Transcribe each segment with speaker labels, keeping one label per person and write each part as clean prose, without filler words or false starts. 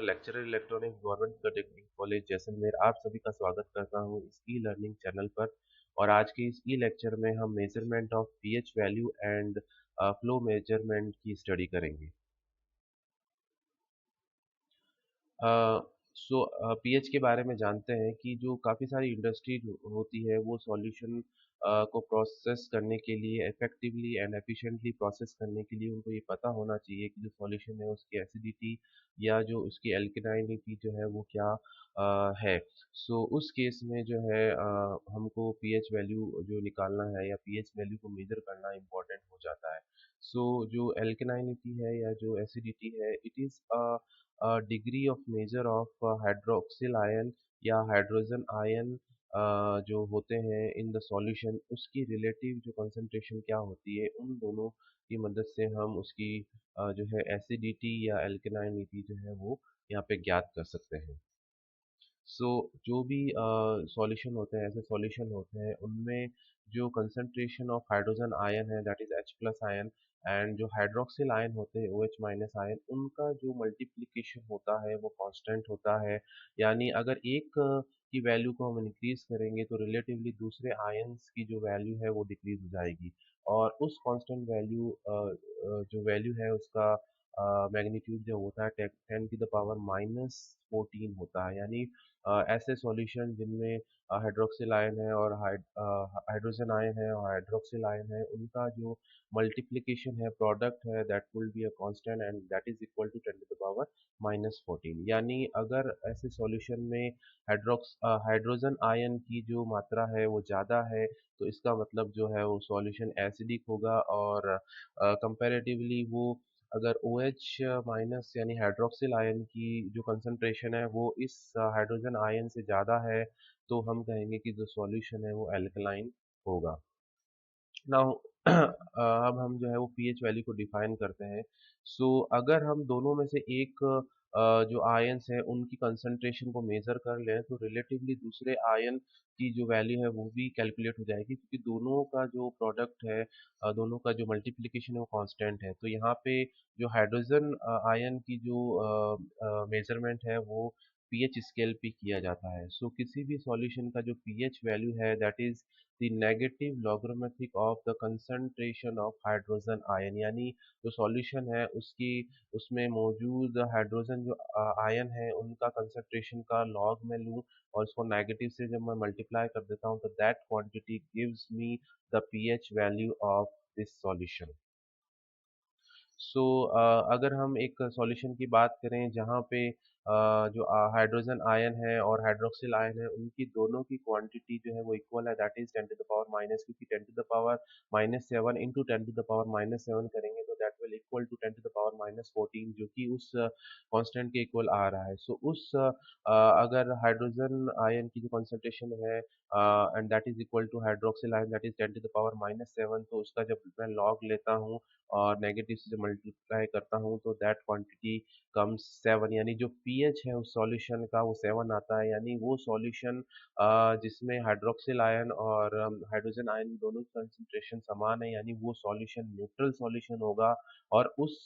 Speaker 1: Lecturer electronics government polytechnic college Jaisalmer आप सभी का स्वागत करता हूं इस ई लर्निंग चैनल पर। और आज के इस ई लेक्चर में हम measurement of pH value and flow measurement की स्टडी करेंगे। सो पीएच के बारे में जानते हैं कि जो काफ़ी सारी इंडस्ट्री होती है वो सॉल्यूशन को प्रोसेस करने के लिए इफेक्टिवली एंड एफिशिएंटली प्रोसेस करने के लिए उनको ये पता होना चाहिए कि जो सॉल्यूशन है उसकी एसिडिटी या जो उसकी एल्कलाइनिटी जो है वो क्या है। सो उस केस में जो है हमको पीएच वैल्यू जो निकालना है या पीएच वैल्यू को मेजर करना इम्पोर्टेंट हो जाता है। सो जो एल्कलाइनिटी है या जो एसिडिटी है it is degree of measure of hydroxyl ion या हाइड्रोजन आयन जो होते हैं इन द सॉल्यूशन उसकी रिलेटिव जो कंसंट्रेशन क्या होती है उन दोनों की मदद से हम उसकी जो है एसिडिटी या एल्कलाइनिटी जो है वो यहाँ पे ज्ञात कर सकते हैं। सो जो भी सॉल्यूशन होते हैं ऐसे सॉल्यूशन होते हैं उनमें जो कंसंट्रेशन ऑफ हाइड्रोजन आयन है that is H plus ion and जो हाइड्रोक्सिल आयन होते हैं OH माइनस आयन उनका जो मल्टीप्लिकेशन होता है वो कांस्टेंट होता है। यानी अगर एक की वैल्यू को हम इंक्रीज करेंगे तो रिलेटिवली दूसरे आयंस की जो वैल्यू है वो डिक्रीज हो जाएगी और उस कांस्टेंट वैल्यू जो वैल्यू है उसका मैग्नीट्यूड जो होता है 10 की द पावर -14 होता है। यानी ऐसे सॉल्यूशन जिनमें हाइड्रोक्सिल आयन है और हाइड्रोजन आयन है और हाइड्रोक्सिल आयन है उनका जो मल्टीप्लिकेशन है प्रोडक्ट है that will be a constant and that is equal to 10 to the power -14। यानी अगर ऐसे सॉल्यूशन में हाइड्रोजन आयन की जो मात्रा है वो ज़्यादा है तो इसका मतलब जो है वो सॉल्यूशन एसिडिक होगा और कंपैरेटिवली वो अगर OH माइनस यानी हाइड्रोक्सिल आयन की जो कंसंट्रेशन है वो इस हाइड्रोजन आयन से ज़्यादा है तो हम कहेंगे कि जो सॉल्यूशन है वो एल्कलाइन होगा। नाउ अब हम जो है वो पीएच वैल्यू को डिफाइन करते हैं। सो अगर हम दोनों में से एक जो आयंस है उनकी कंसंट्रेशन को मेजर कर लें तो रिलेटिवली दूसरे आयन की जो वैल्यू है वो भी कैलकुलेट हो जाएगी क्योंकि दोनों का जो प्रोडक्ट है दोनों का जो मल्टीप्लिकेशन है वो कांस्टेंट है। तो यहाँ पे जो हाइड्रोजन आयन की जो मेजरमेंट है वो पीएच स्केल पे किया जाता है। सो किसी भी सॉल्यूशन का जो पीएच वैल्यू है that is the negative logarithmic of the concentration of hydrogen ion. यानी जो सॉल्यूशन है उसकी उसमें मौजूद हाइड्रोजन जो आयन है उनका कंसंट्रेशन का लॉग में लूँ और उसको नेगेटिव से जब मैं मल्टीप्लाई कर देता हूँ तो that quantity gives me the pH value of this solution. So अगर हम एक सॉल्यूशन की बात करें जहाँ पे जो हाइड्रोजन आयन है और हाइड्रोक्सिल आयन है उनकी दोनों की क्वांटिटी जो है वो इक्वल है that is 10 to the power minus क्योंकि 10 to the power -7 into 10 to the power -7 करेंगे तो that will equal to 10 to the power -14 जो कि उस कांस्टेंट के इक्वल आ रहा है। सो उस अगर हाइड्रोजन आयन की जो कंसंट्रेशन है and that is equal to hydroxyl ion that is 10 to the power -7 तो उसका जब मैं लॉग लेता हूँ और नेगेटिव से मल्टीप्लाई करता हूँ तो दैट क्वांटिटी कम्स 7। यानी जो पीएच है उस सॉल्यूशन का वो 7 आता है। यानी वो सॉल्यूशन जिसमें हाइड्रोक्सिल आयन और हाइड्रोजन आयन दोनों की कंसंट्रेशन समान है यानी वो सॉल्यूशन न्यूट्रल सॉल्यूशन होगा और उस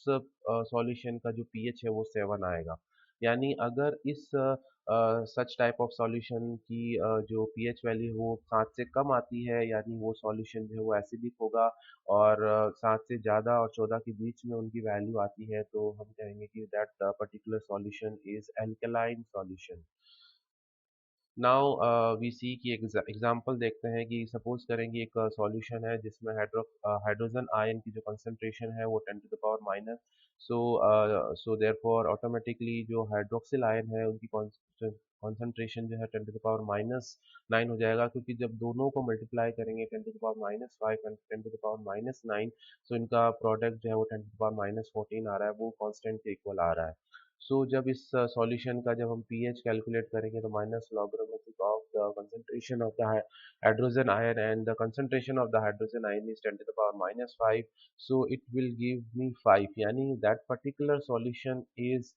Speaker 1: सॉल्यूशन का जो पीएच है वो 7 आएगा। यानी अगर इस सच टाइप ऑफ सॉल्यूशन की जो पीएच वैल्यू है वो 7 से कम आती है यानी वो सॉल्यूशन जो है वो एसिडिक होगा और 7 से ज़्यादा और 14 के बीच में उनकी वैल्यू आती है तो हम कहेंगे कि that particular solution is alkaline solution. Now we see की एग्जांपल देखते हैं कि सपोज करेंगे एक सॉल्यूशन है जिसमें हाइड्रोजन आयन की जो कंसंट्रेशन है वो 10 to the power minus so so therefore automatically जो हाइड्रोक्सिल आयन है उनकी कॉन्सेंट्रेशन जो है 10 टू द पावर -9 हो जाएगा क्योंकि जब दोनों को मल्टीप्लाई करेंगे 10 to the power -5 and 10 to the power -9 so इनका प्रोडक्ट जो है वो 10 टू द पावर -14 आ रहा है वो कांस्टेंट के इक्वल आ रहा है। सो जब इस सॉल्यूशन का जब हम पीएच कैलकुलेट करेंगे तो minus logarithmic of the concentration of the hydrogen ion and the concentration of the hydrogen ion is 10 to the power -5 so it will give me 5 यानी that particular solution is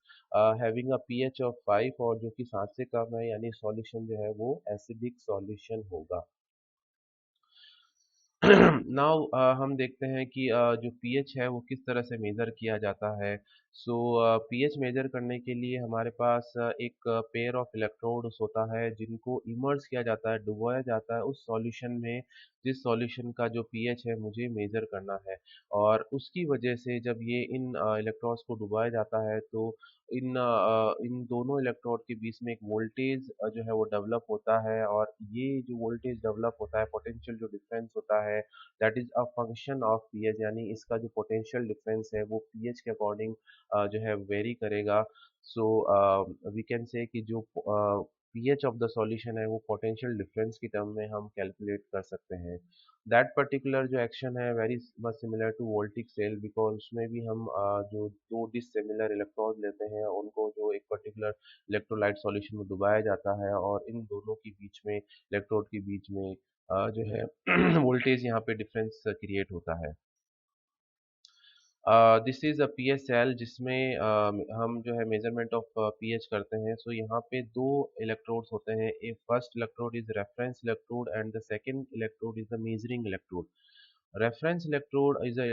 Speaker 1: having a pH of 5 और जो कि 7 से कम है यानी solution जो है वो एसिडिक सॉल्यूशन होगा। नाउ हम देखते हैं कि जो पीएच है वो किस तरह से मेज़र किया जाता है। सो पीएच मेजर करने के लिए हमारे पास एक पेयर ऑफ इलेक्ट्रोड्स होता है जिनको इमर्स किया जाता है, डुबोया जाता है उस सॉल्यूशन में जिस सॉल्यूशन का जो पीएच है मुझे मेजर करना है। और उसकी वजह से जब ये इन इलेक्ट्रॉन्स को डुबाया जाता है तो इन दोनों इलेक्ट्रोड के बीच में एक वोल्टेज जो है वो डेवलप होता है, और ये जो वोल्टेज डेवलप होता है, पोटेंशियल जो डिफरेंस होता है, that is a function of pH, यानी इसका जो पोटेंशियल डिफरेंस है वो पीएच के अकॉर्डिंग जो है वेरी करेगा। सो वी कैन से कि जो पीएच ऑफ द सॉल्यूशन है वो पोटेंशियल डिफरेंस की टर्म में हम कैलकुलेट कर सकते हैं। दैट पर्टिकुलर जो एक्शन है very much similar to voltaic cell, because उसमें भी हम जो दो डिसिमिलर इलेक्ट्रॉन लेते हैं उनको जो एक पर्टिकुलर इलेक्ट्रोलाइट सॉल्यूशन में डुबाया जाता है, और इन दोनों के बीच में इलेक्ट्रोड के बीच में जो है वोल्टेज यहाँ पे डिफरेंस क्रिएट होता है। दिस इज़ अ पीएसएल जिसमें हम जो है मेजरमेंट ऑफ पीएच करते हैं। सो यहाँ पे दो इलेक्ट्रोड्स होते हैं। A first electrode is reference electrode and the second electrode is the measuring electrode. Reference electrode is a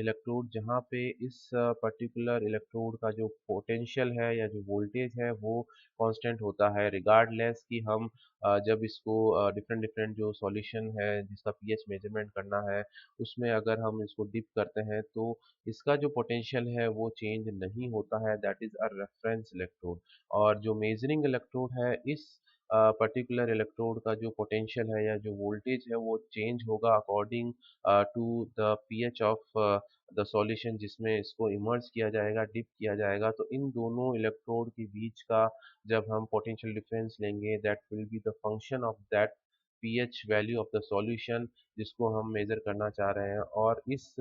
Speaker 1: electrode जहाँ पे इस पर्टिकुलर इलेक्ट्रोड का जो पोटेंशियल है या जो वोल्टेज है वो कांस्टेंट होता है, रिगार्डलेस कि हम जब इसको डिफरेंट डिफरेंट जो सॉल्यूशन है जिसका पीएच मेजरमेंट करना है उसमें अगर हम इसको डिप करते हैं तो इसका जो पोटेंशियल है वो चेंज नहीं होता है, that is a reference electrode. और जो मेजरिंग इलेक्ट्रोड है इस पर्टिकुलर इलेक्ट्रोड का जो पोटेंशियल है या जो वोल्टेज है वो चेंज होगा according to the pH of the solution जिसमें इसको इमर्ज किया जाएगा, डिप किया जाएगा। तो इन दोनों इलेक्ट्रोड के बीच का जब हम पोटेंशियल डिफरेंस लेंगे that will be the function of that pH value of the solution जिसको हम मेजर करना चाह रहे हैं। और इस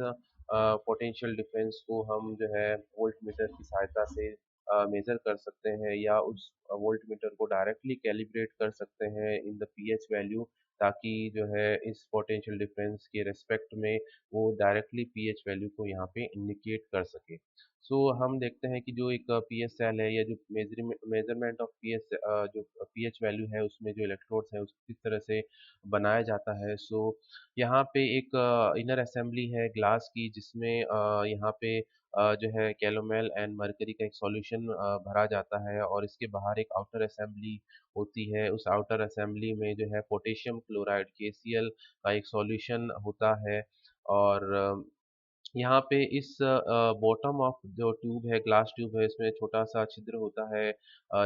Speaker 1: पोटेंशियल डिफरेंस को हम जो है वोल्ट मीटर की सहायता से मेजर कर सकते हैं, या उस वोल्ट मीटर को डायरेक्टली कैलिब्रेट कर सकते हैं इन द पीएच वैल्यू, ताकि जो है इस पोटेंशियल डिफरेंस के रिस्पेक्ट में वो डायरेक्टली पीएच वैल्यू को यहाँ पे इंडिकेट कर सके। सो हम देखते हैं कि जो एक पीएच सेल है या जो मेजरमेंट ऑफ पीएच जो पीएच वैल्यू है उसमें जो इलेक्ट्रोड्स है उसको किस तरह से बनाया जाता है। सो यहाँ पे एक इनर असेंबली है ग्लास की जिसमें यहाँ पे जो है कैलोमेल एंड मरकरी का एक सॉल्यूशन भरा जाता है, और इसके बाहर एक आउटर असेंबली होती है। उस आउटर असेंबली में जो है पोटेशियम क्लोराइड KCl का एक सॉल्यूशन होता है। और यहाँ पे इस बॉटम ऑफ जो ट्यूब है, ग्लास ट्यूब है, इसमें छोटा सा छिद्र होता है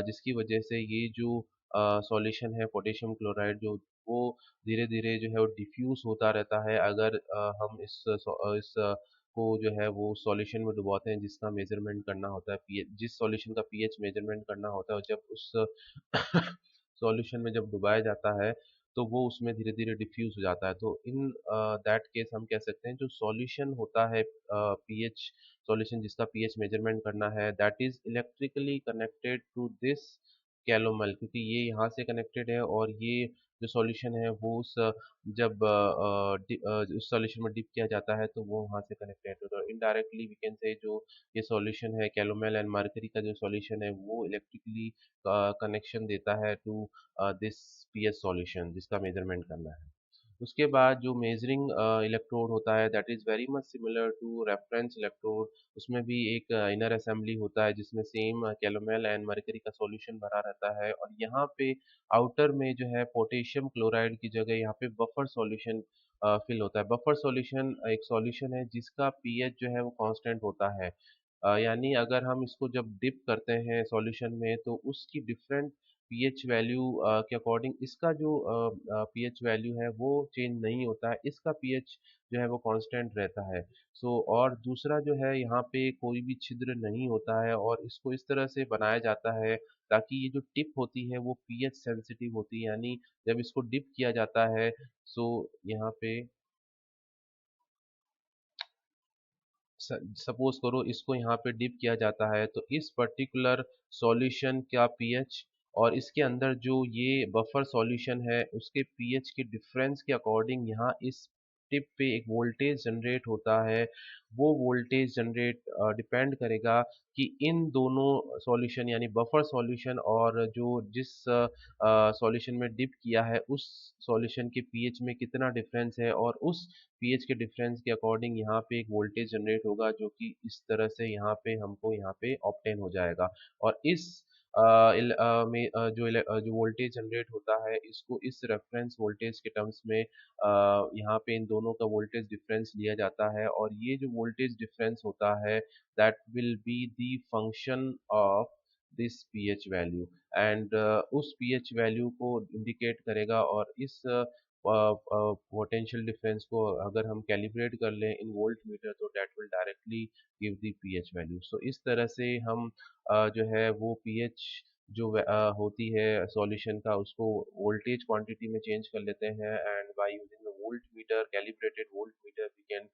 Speaker 1: जिसकी वजह से ये जो सॉल्यूशन है पोटेशियम क्लोराइड जो वो धीरे धीरे जो है वो डिफ्यूज होता रहता है अगर हम को जो है वो सॉल्यूशन में डुबाते हैं जिसका मेजरमेंट करना होता है, पीएच जिस सॉल्यूशन का पीएच मेजरमेंट करना होता है, और जब उस सॉल्यूशन में जब डुबाया जाता है तो वो उसमें धीरे धीरे डिफ्यूज हो जाता है। तो इन दैट केस हम कह सकते हैं जो सॉल्यूशन होता है पीएच सॉल्यूशन जिसका पीएच मेजरमेंट करना है that is electrically connected to this calomel, क्योंकि ये यहाँ से कनेक्टेड है, और ये जो सॉल्यूशन है वो जब उस सॉल्यूशन में डिप किया जाता है तो वो वहाँ से कनेक्टेड होता है। इनडायरेक्टली वी कैन से जो ये सॉल्यूशन है कैलोमेल एंड मर्करी का जो सॉल्यूशन है वो इलेक्ट्रिकली कनेक्शन देता है टू दिस पीएच सॉल्यूशन जिसका मेजरमेंट करना है। उसके बाद जो मेजरिंग इलेक्ट्रोड होता है that is very much similar to reference electrode. उसमें भी एक इनर असेंबली होता है जिसमें सेम कैलोमेल एंड मरकरी का सॉल्यूशन भरा रहता है, और यहाँ पे आउटर में जो है पोटेशियम क्लोराइड की जगह यहाँ पे बफर सॉल्यूशन फिल होता है। बफर सॉल्यूशन एक सॉल्यूशन है जिसका पीएच जो है वो कांस्टेंट होता है। यानी अगर हम इसको जब डिप करते हैं सॉल्यूशन में तो उसकी डिफरेंट पीएच वैल्यू के अकॉर्डिंग इसका जो पीएच वैल्यू है वो चेंज नहीं होता है, इसका पीएच जो है वो कांस्टेंट रहता है। सो और दूसरा जो है यहाँ पे कोई भी छिद्र नहीं होता है, और इसको इस तरह से बनाया जाता है ताकि ये जो टिप होती है वो पीएच सेंसिटिव होती है, यानी जब इसको डिप किया जाता है सो यहाँ पे सपोज करो इसको यहाँ पे डिप किया जाता है तो इस पर्टिकुलर सॉल्यूशन का पीएच और इसके अंदर जो ये बफर सॉल्यूशन है उसके पीएच के डिफरेंस के अकॉर्डिंग यहाँ इस टिप पे एक वोल्टेज जनरेट होता है, वो वोल्टेज जनरेट डिपेंड करेगा कि इन दोनों सॉल्यूशन यानी बफर सॉल्यूशन और जो जिस सॉल्यूशन में डिप किया है उस सॉल्यूशन के पीएच में कितना डिफरेंस है, और उस पीएच के डिफरेंस के अकॉर्डिंग यहाँ पे एक वोल्टेज जनरेट होगा जो कि इस तरह से यहाँ पे हमको यहाँ पे ऑब्टेन हो जाएगा। और इस जो वोल्टेज जनरेट होता है इसको इस रेफरेंस वोल्टेज के टर्म्स में यहाँ पे इन दोनों का वोल्टेज डिफरेंस लिया जाता है, और ये जो वोल्टेज डिफरेंस होता है that will be the function of this pH value, and उस पीएच वैल्यू को इंडिकेट करेगा। और इस पोटेंशियल डिफरेंस को अगर हम कैलिब्रेट कर लें इन वोल्ट मीटर तो that will directly give the pH value. So इस तरह से हम जो है वो पीएच जो होती है सॉल्यूशन का उसको वोल्टेज क्वांटिटी में चेंज कर लेते हैं, and by using the voltmeter calibrated voltmeter we can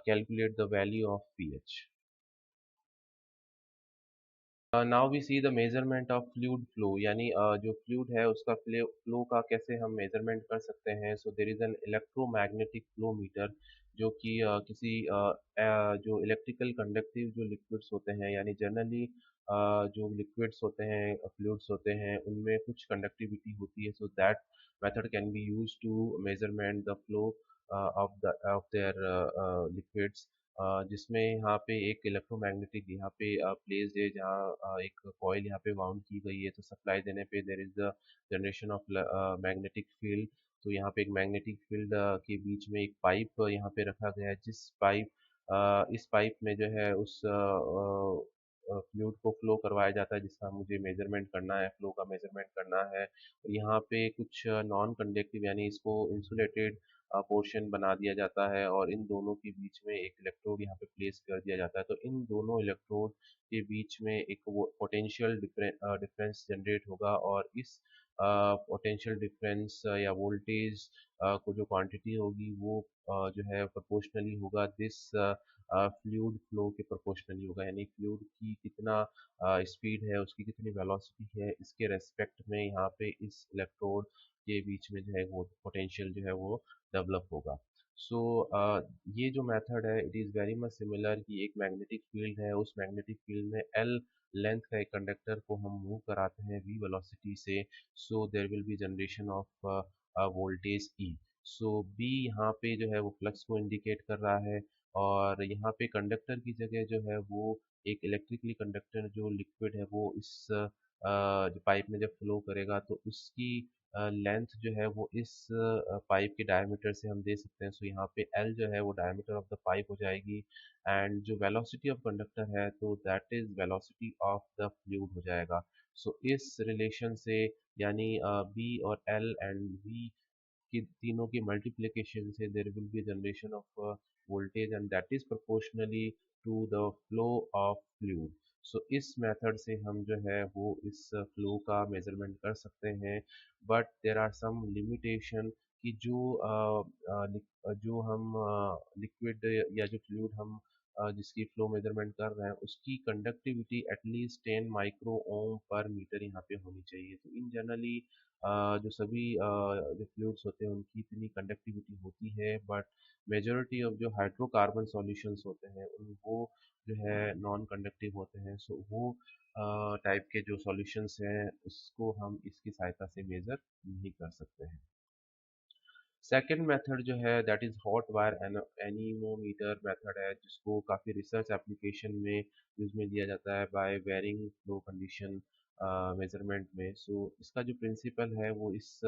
Speaker 1: calculate the value of pH. Now we see the measurement of fluid flow, यानी जो फ्लूइड है उसका फ्लो का कैसे हम मेजरमेंट कर सकते हैं। So there is an electromagnetic flow meter जो कि किसी जो इलेक्ट्रिकल कंडक्टिव जो लिक्विड्स होते हैं, यानी जनरली जो लिक्विड्स होते हैं फ्लूइड्स होते हैं उनमें कुछ कंडक्टिविटी होती है, so that method can be use to measurement the flow of their liquids, जिसमें यहाँ पे एक इलेक्ट्रोमैग्नेटिक यहाँ पे प्लेस्ड है जहाँ एक कॉइल यहाँ पे वाउंड की गई है, तो सप्लाई देने पे there is the generation of magnetic field. तो यहाँ पे एक मैग्नेटिक फील्ड के बीच में एक पाइप यहाँ पे रखा गया है, जिस पाइप इस पाइप में जो है उस फ्लूइड को फ्लो करवाया जाता है जिसका मुझे मेजरमेंट करना है, फ्लो का मेजरमेंट करना है। और यहाँ पे कुछ नॉन कंडक्टिव यानी इसको इंसुलेटेड पोर्शन बना दिया जाता है, और इन दोनों के बीच में एक इलेक्ट्रोड यहाँ पे प्लेस कर दिया जाता है। तो इन दोनों इलेक्ट्रोड के बीच में एक वो पोटेंशियल डिफरेंस जनरेट होगा, और इस पोटेंशियल डिफरेंस या वोल्टेज को जो क्वांटिटी होगी वो जो है प्रोपोर्शनली होगा दिस फ्लूइड फ्लो के प्रोपोर्शनली होगा, यानी फ्लूइड की कितना स्पीड है उसकी कितनी वेलोसिटी है इसके रेस्पेक्ट में यहाँ पे इस इलेक्ट्रोड के बीच में जो है वो पोटेंशियल जो है वो डेवलप होगा। सो ये जो मेथड है it is very much similar कि एक मैग्नेटिक फील्ड है, उस मैग्नेटिक फील्ड में एल लेंथ का एक कंडक्टर को हम मूव कराते हैं वी वेलोसिटी से, so there will be generation of voltage E. So B यहाँ पे जो है वो फ्लक्स को इंडिकेट कर रहा है, और यहाँ पे कंडक्टर की जगह जो है वो एक इलेक्ट्रिकली कंडक्टर जो लिक्विड है वो इस जो पाइप में जब फ्लो करेगा तो उसकी लेंथ जो है वो इस पाइप के डायमीटर से हम दे सकते हैं। सो यहाँ पे एल जो है वो डायमीटर ऑफ द पाइप हो जाएगी, एंड जो वेलोसिटी ऑफ कंडक्टर है तो that is velocity of the fluid हो जाएगा। सो इस रिलेशन से यानी बी और एल एंड वी कि तीनों की मल्टीप्लिकेशन से there will be generation of voltage and that is proportionally to the flow of fluid. So इस मेथड से हम जो है वो इस फ्लो का मेजरमेंट कर सकते हैं, but there are some limitation कि जो हम लिक्विड या जो फ्लूइड हम जिसकी फ्लो मेजरमेंट कर रहे हैं उसकी कंडक्टिविटी एटलीस्ट 10 माइक्रो ओम पर मीटर यहाँ पे होनी चाहिए। तो इन जनरली जो सभी जो फ्लूइड्स होते हैं उनकी इतनी कंडक्टिविटी होती है, बट मेजॉरिटी ऑफ जो हाइड्रोकार्बन सॉल्यूशंस होते हैं उन वो जो है नॉन कंडक्टिव होते हैं। सो वो टाइप के जो सॉल्यूशंस हैं उसको हम इसकी सहायता से मेजर नहीं कर सकते हैं। सेकेंड मेथड जो है that is hot wire anemometer method है, जिसको काफ़ी रिसर्च एप्लीकेशन में यूज़ में लिया जाता है by varying flow condition measurement में। सो इसका जो प्रिंसिपल है वो इस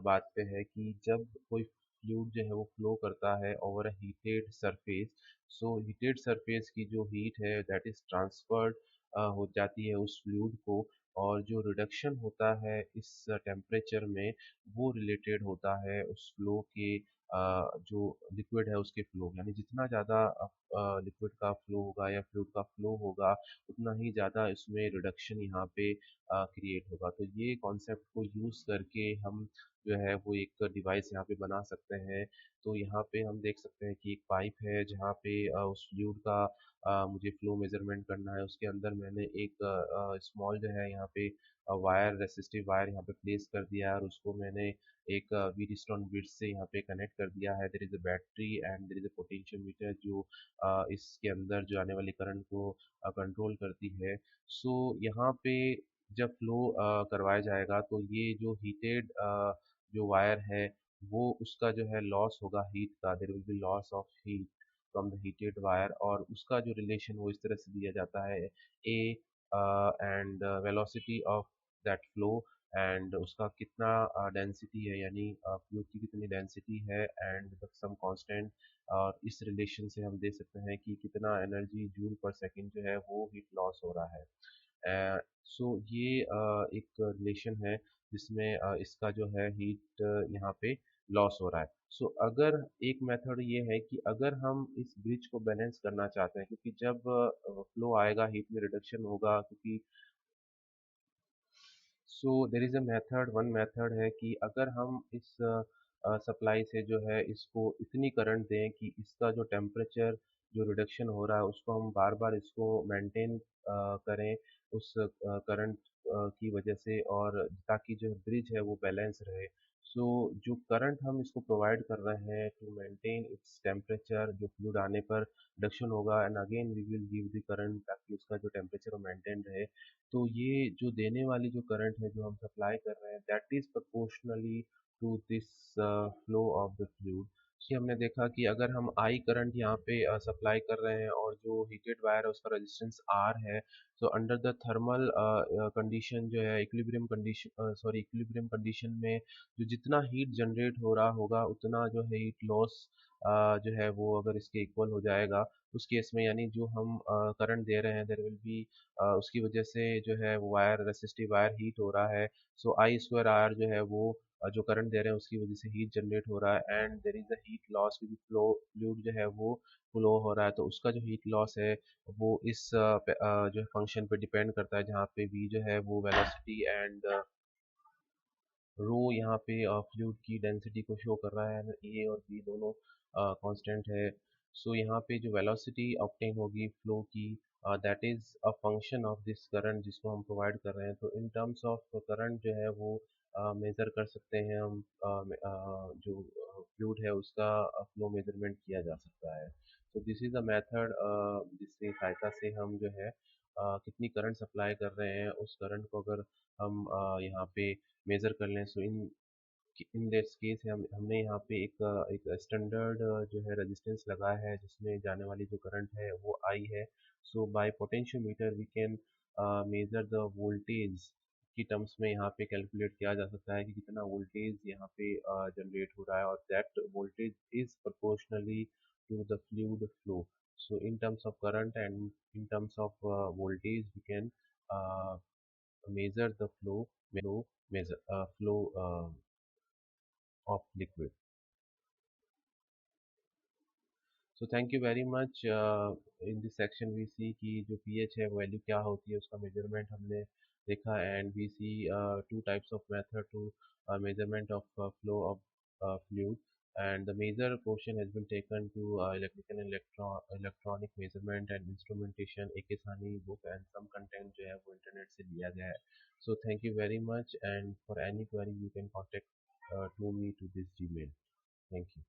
Speaker 1: बात पे है कि जब कोई फ्लूइड जो है वो फ्लो करता है over a heated surface, so heated surface की जो हीट है दैट इज़ ट्रांसफर्ड हो जाती है उस फ्लूइड को, और जो रिडक्शन होता है इस टेम्परेचर में वो रिलेटेड होता है उस फ्लो के जो लिक्विड है उसके फ्लो, यानी जितना ज़्यादा लिक्विड का फ्लो होगा या फ्लूइड का फ्लो होगा उतना ही ज़्यादा इसमें रिडक्शन यहाँ पे क्रिएट होगा। तो ये कॉन्सेप्ट को यूज़ करके हम जो है वो एक डिवाइस यहाँ पे बना सकते हैं तो यहाँ पे हम देख सकते हैं कि एक पाइप है जहाँ पे उस फ्लूइड का मुझे फ्लो मेजरमेंट करना है। उसके अंदर मैंने एक स्मॉल जो है यहाँ पे वायर रेसिस्टिव वायर यहाँ पे प्लेस कर दिया है और उसको मैंने एक व्हीटस्टोन ब्रिज से यहाँ पे कनेक्ट कर दिया है। There is a battery and there is a potentiometer जो इसके अंदर जो आने वाली करंट को कंट्रोल करती है। सो यहाँ पे जब फ्लो करवाया जाएगा तो ये जो हीटेड जो वायर है वो उसका जो है लॉस होगा हीट का। There will be loss of heat from the heated wire और उसका जो रिलेशन वो इस तरह से दिया जाता है A and velocity of that flow and उसका कितना डेंसिटी है यानी फ्लूइड की कितनी डेंसिटी है एंड सम कांस्टेंट। और इस रिलेशन से हम देख सकते हैं कि कितना एनर्जी जूल पर सेकंड जो है वो हीट लॉस हो रहा है। सो ये एक रिलेशन है जिसमें इसका जो है हीट यहाँ पे लॉस हो रहा है। सो अगर एक मेथड ये है कि अगर हम इस ब्रिज को बैलेंस करना चाहते हैं क्योंकि जब फ्लो आएगा हीट में रिडक्शन होगा क्योंकि so there is a method one method है कि अगर हम इस सप्लाई से जो है इसको इतनी करंट दें कि इसका जो टेम्परेचर जो रिडक्शन हो रहा है उसको हम बार बार इसको मेंटेन करें उस करंट की वजह से और ताकि जो ब्रिज है वो बैलेंस रहे। सो जो करंट हम इसको प्रोवाइड कर रहे हैं टू मेंटेन इट्स टेम्परेचर जो फ्लूइड आने पर रिडक्शन होगा and again we will give the current ताकि उसका जो टेम्परेचर मेंटेन रहे। तो ये जो देने वाली जो करंट है जो हम सप्लाई कर रहे हैं that is proportionally to this flow of the fluid. कि हमने देखा कि अगर हम आई करंट यहाँ पे सप्लाई कर रहे हैं और जो हीटेड वायर है उसका रेजिस्टेंस आर है तो अंडर द थर्मल कंडीशन जो है इक्विलिब्रियम कंडीशन इक्विलिब्रियम कंडीशन में जो जितना हीट जनरेट हो रहा होगा उतना जो है हीट लॉस जो है वो अगर इसके इक्वल हो जाएगा उस केस में यानी जो हम करंट दे रहे हैं देयर विल बी उसकी वजह से जो है वो वायर रेसिस्टिव वायर हीट हो रहा है। सो आई स्क्वायर आर जो है वो जो करंट दे रहे हैं उसकी वजह से हीट जनरेट हो रहा है and there is a heat loss क्योंकि फ्लूइड जो है वो फ्लो हो रहा है तो उसका जो हीट लॉस है वो इस जो फंक्शन पे डिपेंड करता है जहाँ पे v जो है वो वेलोसिटी एंड रो यहाँ पे फ्लूइड की डेंसिटी को शो कर रहा है ए और बी दोनों कांस्टेंट है। सो यहाँ पे जो वेलोसिटी ऑब्टेन होगी फ्लो की that is a function of this current जिसको हम प्रोवाइड कर रहे हैं। तो इन टर्म्स ऑफ करंट जो है वो मेजर कर सकते हैं हम जो फ्लूइड है उसका फ्लो मेजरमेंट किया जा सकता है। तो दिस इज अ मेथड जिसकी सहायता से हम जो है कितनी करंट सप्लाई कर रहे हैं उस करंट को अगर हम यहाँ पे मेज़र कर लें। सो इन दिस केस हमने यहाँ पे एक स्टैंडर्ड जो है रेजिस्टेंस लगाया है जिसमें जाने वाली जो करंट है वो आई है। So by potentiometer we can measure the voltage की टर्म्स में यहाँ पे कैलकुलेट किया जा सकता है कि कितना वोल्टेज यहाँ पे जनरेट हो रहा है और that voltage is proportionally to the fluid flow. So in terms of current and in terms of voltage, we can measure the flow of liquid. So thank you very much. In this section we see कि जो pH है value क्या होती है उसका measurement हमने देखा and we see two types of method to measurement of flow of fluid and the major portion has been taken to electrical and electronic measurement and instrumentation एक सानी book and some content जो है वो internet से लिया गया है। So thank you very much and for any query you can contact to me to this Gmail. Thank you.